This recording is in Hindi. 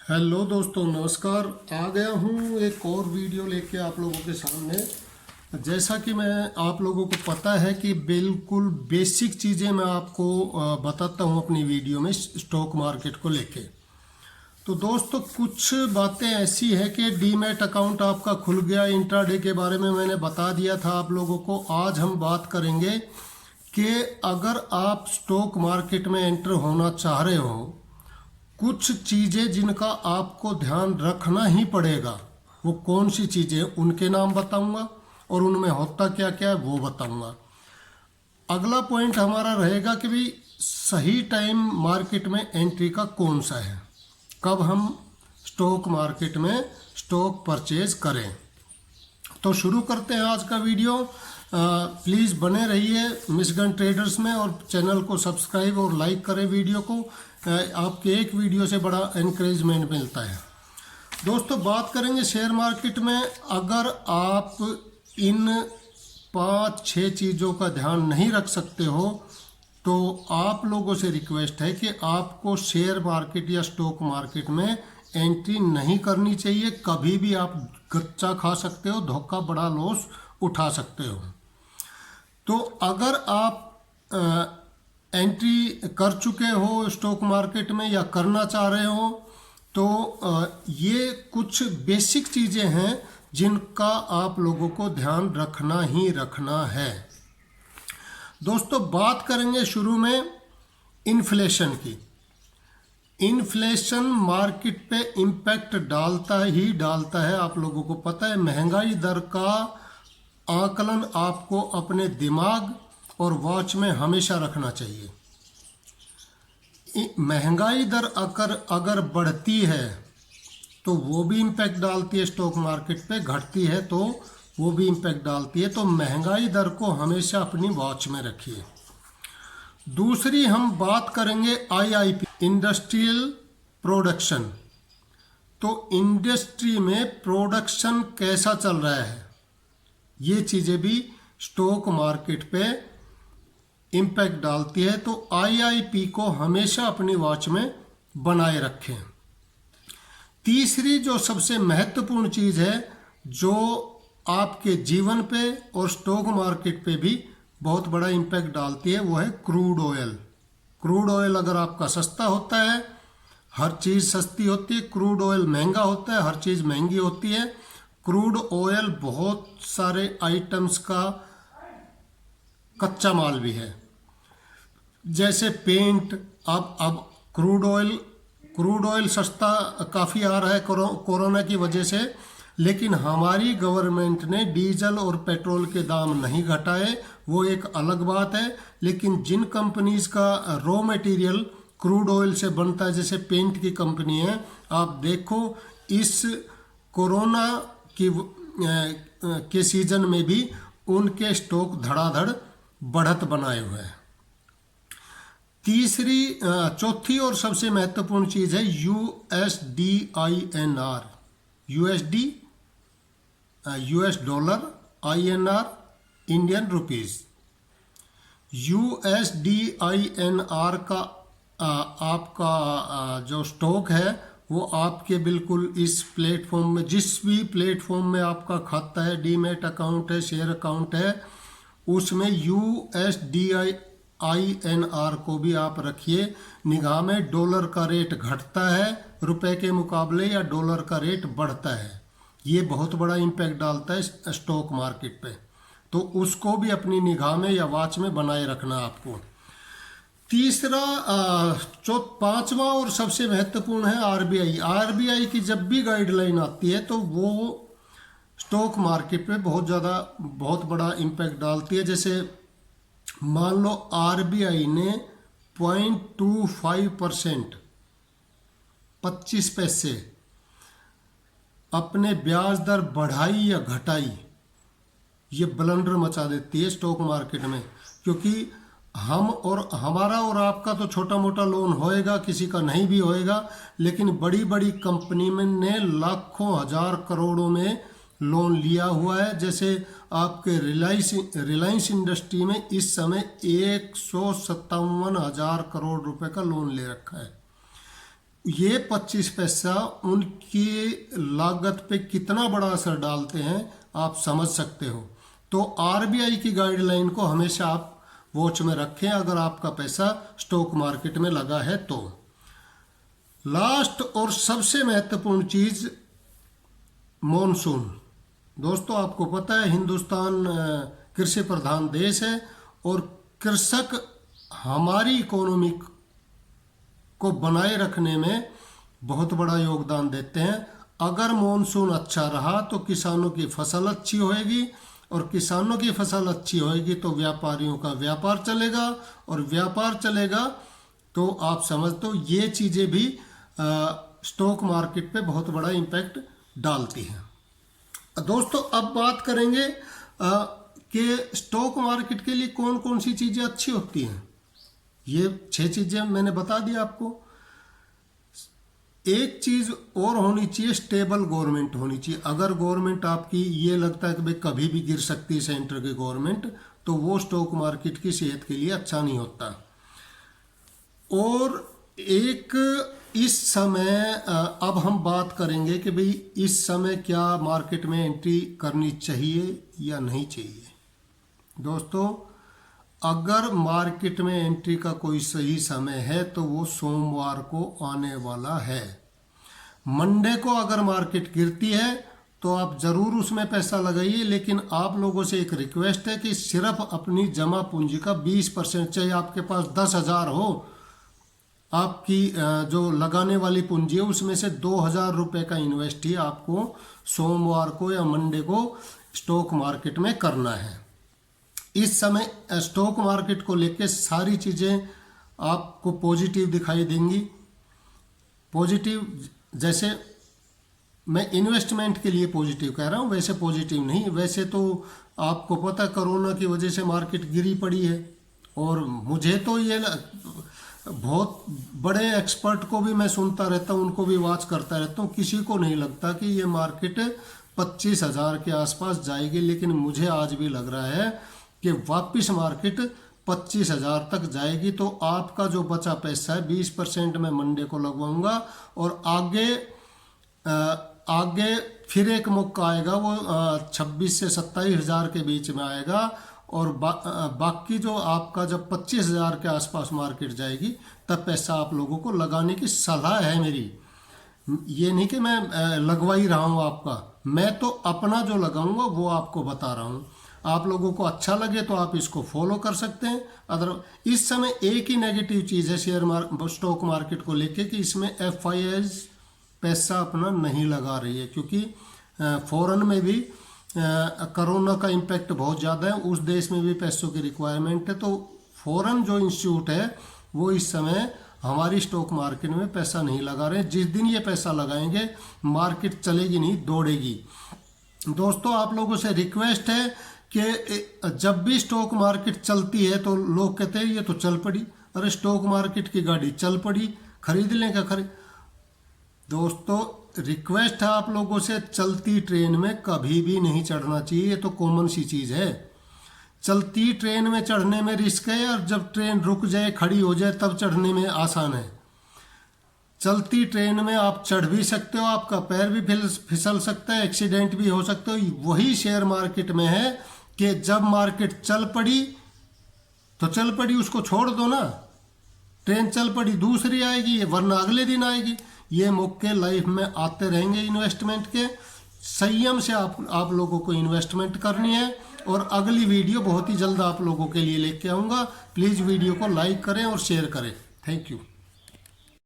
हेलो दोस्तों, नमस्कार। आ गया हूँ एक और वीडियो लेके आप लोगों के सामने। जैसा कि मैं आप लोगों को पता है कि बिल्कुल बेसिक चीज़ें मैं आपको बताता हूँ अपनी वीडियो में स्टॉक मार्केट को लेके। तो दोस्तों, कुछ बातें ऐसी है कि डीमैट अकाउंट आपका खुल गया, इंट्राडे के बारे में मैंने बता दिया था आप लोगों को। आज हम बात करेंगे कि अगर आप स्टॉक मार्केट में एंटर होना चाह रहे हो, कुछ चीज़ें जिनका आपको ध्यान रखना ही पड़ेगा। वो कौन सी चीज़ें, उनके नाम बताऊंगा और उनमें होता क्या क्या है वो बताऊंगा। अगला पॉइंट हमारा रहेगा कि भाई सही टाइम मार्केट में एंट्री का कौन सा है, कब हम स्टॉक मार्केट में स्टॉक परचेज करें। तो शुरू करते हैं आज का वीडियो। प्लीज़ बने रहिए मिशगन ट्रेडर्स में और चैनल को सब्सक्राइब और लाइक करें वीडियो को। आपके एक वीडियो से बड़ा एनकरेजमेंट मिलता है। दोस्तों, बात करेंगे शेयर मार्केट में। अगर आप इन 5-6 चीज़ों का ध्यान नहीं रख सकते हो तो आप लोगों से रिक्वेस्ट है कि आपको शेयर मार्केट या स्टॉक मार्केट में एंट्री नहीं करनी चाहिए। कभी भी आप गच्चा खा सकते हो, धोखा, बड़ा लॉस उठा सकते हो। तो अगर आप एंट्री कर चुके हो स्टॉक मार्केट में या करना चाह रहे हो तो ये कुछ बेसिक चीज़ें हैं जिनका आप लोगों को ध्यान रखना ही रखना है। दोस्तों, बात करेंगे शुरू में इन्फ्लेशन की। इन्फ्लेशन मार्केट पे इम्पैक्ट डालता ही डालता है, आप लोगों को पता है। महंगाई दर का आकलन आपको अपने दिमाग और वॉच में हमेशा रखना चाहिए। महंगाई दर अगर बढ़ती है तो वो भी इम्पैक्ट डालती है स्टॉक मार्केट पे, घटती है तो वो भी इम्पैक्ट डालती है। तो महंगाई दर को हमेशा अपनी वॉच में रखिए। दूसरी हम बात करेंगे IIP, इंडस्ट्रियल प्रोडक्शन। तो इंडस्ट्री में प्रोडक्शन कैसा चल रहा है, ये चीज़ें भी स्टॉक मार्केट पे इम्पैक्ट डालती है। तो IIP को हमेशा अपनी वॉच में बनाए रखें। तीसरी जो सबसे महत्वपूर्ण चीज़ है जो आपके जीवन पे और स्टॉक मार्केट पे भी बहुत बड़ा इम्पैक्ट डालती है, वो है क्रूड ऑयल। क्रूड ऑयल अगर आपका सस्ता होता है, हर चीज़ सस्ती होती है। क्रूड ऑयल महंगा होता है, हर चीज़ महंगी होती है। क्रूड ऑयल बहुत सारे आइटम्स का कच्चा माल भी है, जैसे पेंट। अब क्रूड ऑयल सस्ता काफ़ी आ रहा है कोरोना की वजह से, लेकिन हमारी गवर्नमेंट ने डीजल और पेट्रोल के दाम नहीं घटाए, वो एक अलग बात है। लेकिन जिन कंपनीज का रॉ मटेरियल क्रूड ऑयल से बनता है, जैसे पेंट की कंपनी है, आप देखो इस कोरोना के सीजन में भी उनके स्टॉक धड़ाधड़ बढ़त बनाए हुए हैं। चौथी और सबसे महत्वपूर्ण चीज़ है USD-INR। USD US dollar, INR Indian rupees. USD-INR का आपका जो स्टॉक है वो आपके बिल्कुल इस प्लेटफॉर्म में, जिस भी प्लेटफॉर्म में आपका खाता है, डीमैट अकाउंट है, शेयर अकाउंट है, उसमें USD-INR को भी आप रखिए निगाह में। डॉलर का रेट घटता है रुपए के मुकाबले या डॉलर का रेट बढ़ता है, ये बहुत बड़ा इम्पैक्ट डालता है स्टॉक मार्केट पे। तो उसको भी अपनी निगाह में या वॉच में बनाए रखना आपको। पांचवा और सबसे महत्वपूर्ण है RBI की जब भी गाइडलाइन आती है तो वो स्टॉक मार्केट पे बहुत बड़ा इम्पैक्ट डालती है। जैसे मान लो RBI ने 0.25%, 25 पैसे अपने ब्याज दर बढ़ाई या घटाई, ये ब्लंडर मचा देती है स्टॉक मार्केट में। क्योंकि हमारा और आपका तो छोटा मोटा लोन होएगा, किसी का नहीं भी होएगा, लेकिन बड़ी बड़ी कंपनी में ने लाखों हजार करोड़ों में लोन लिया हुआ है। जैसे आपके रिलायंस इंडस्ट्री में इस समय 157,000 करोड़ रुपए का लोन ले रखा है। ये 25 पैसा उनकी लागत पे कितना बड़ा असर डालते हैं आप समझ सकते हो। तो आरबीआई की गाइडलाइन को हमेशा आप वॉच में रखें अगर आपका पैसा स्टॉक मार्केट में लगा है तो। लास्ट और सबसे महत्वपूर्ण चीज मॉनसून। दोस्तों आपको पता है हिंदुस्तान कृषि प्रधान देश है और कृषक हमारी इकोनॉमी को बनाए रखने में बहुत बड़ा योगदान देते हैं। अगर मॉनसून अच्छा रहा तो किसानों की फसल अच्छी होएगी और किसानों की फसल अच्छी होएगी तो व्यापारियों का व्यापार चलेगा और व्यापार चलेगा तो आप समझते हो ये चीज़ें भी स्टॉक मार्केट पे बहुत बड़ा इम्पैक्ट डालती हैं। दोस्तों अब बात करेंगे कि स्टॉक मार्केट के लिए कौन कौन सी चीज़ें अच्छी होती हैं। ये 6 चीज़ें मैंने बता दी आपको। एक चीज़ और होनी चाहिए, स्टेबल गवर्नमेंट होनी चाहिए। अगर गवर्नमेंट आपकी ये लगता है कि भाई कभी भी गिर सकती है सेंटर की गवर्नमेंट, तो वो स्टॉक मार्केट की सेहत के लिए अच्छा नहीं होता। और एक इस समय अब हम बात करेंगे कि भाई इस समय क्या मार्केट में एंट्री करनी चाहिए या नहीं चाहिए। दोस्तों अगर मार्केट में एंट्री का कोई सही समय है तो वो सोमवार को आने वाला है। मंडे को अगर मार्केट गिरती है तो आप ज़रूर उसमें पैसा लगाइए, लेकिन आप लोगों से एक रिक्वेस्ट है कि सिर्फ अपनी जमा पूंजी का 20%, चाहे आपके पास 10,000 हो, आपकी जो लगाने वाली पूंजी है उसमें से 2,000 रुपये का इन्वेस्ट ही आपको सोमवार को या मंडे को स्टॉक मार्केट में करना है। इस समय स्टॉक मार्केट को लेके सारी चीज़ें आपको पॉजिटिव दिखाई देंगी। पॉजिटिव जैसे मैं इन्वेस्टमेंट के लिए पॉजिटिव कह रहा हूँ, वैसे पॉजिटिव नहीं। वैसे तो आपको पता कोरोना की वजह से मार्केट गिरी पड़ी है और मुझे तो ये बहुत बड़े एक्सपर्ट को भी मैं सुनता रहता हूँ, उनको भी वॉच करता रहता हूँ, किसी को नहीं लगता कि ये मार्केट 25,000 के आसपास जाएगी। लेकिन मुझे आज भी लग रहा है कि वापस मार्केट 25,000 तक जाएगी। तो आपका जो बचा पैसा है 20% मैं मंडे को लगवाऊंगा और आगे फिर एक मौका आएगा, वो 26 से 27,000 के बीच में आएगा और बाकी जो आपका जब 25,000 के आसपास मार्केट जाएगी तब पैसा आप लोगों को लगाने की सलाह है मेरी। ये नहीं कि मैं लगवा ही रहा हूँ आपका, मैं तो अपना जो लगाऊंगा वो आपको बता रहा हूँ। आप लोगों को अच्छा लगे तो आप इसको फॉलो कर सकते हैं। अदर इस समय एक ही नेगेटिव चीज़ है स्टॉक मार्केट को लेके कि इसमें FIIs पैसा अपना नहीं लगा रही है, क्योंकि फॉरेन में भी कोरोना का इम्पैक्ट बहुत ज़्यादा है, उस देश में भी पैसों की रिक्वायरमेंट है। तो फॉरेन जो इंस्टीट्यूट है वो इस समय हमारी स्टॉक मार्केट में पैसा नहीं लगा रहे। जिस दिन ये पैसा लगाएंगे मार्केट चलेगी नहीं, दौड़ेगी। दोस्तों आप लोगों से रिक्वेस्ट है कि जब भी स्टॉक मार्केट चलती है तो लोग कहते हैं ये तो चल पड़ी, अरे स्टॉक मार्केट की गाड़ी चल पड़ी, खरीद लें क्या खरीद। दोस्तों रिक्वेस्ट है आप लोगों से, चलती ट्रेन में कभी भी नहीं चढ़ना चाहिए, ये तो कॉमन सी चीज़ है। चलती ट्रेन में चढ़ने में रिस्क है और जब ट्रेन रुक जाए खड़ी हो जाए तब चढ़ने में आसान है। चलती ट्रेन में आप चढ़ भी सकते हो, आपका पैर भी फिसल सकता है, एक्सीडेंट भी हो सकता है। वही शेयर मार्केट में है कि जब मार्केट चल पड़ी तो चल पड़ी, उसको छोड़ दो ना। ट्रेन चल पड़ी दूसरी आएगी वरना अगले दिन आएगी। ये मौके लाइफ में आते रहेंगे इन्वेस्टमेंट के। संयम से आप लोगों को इन्वेस्टमेंट करनी है और अगली वीडियो बहुत ही जल्द आप लोगों के लिए लेके आऊँगा। प्लीज़ वीडियो को लाइक करें और शेयर करें। Thank you.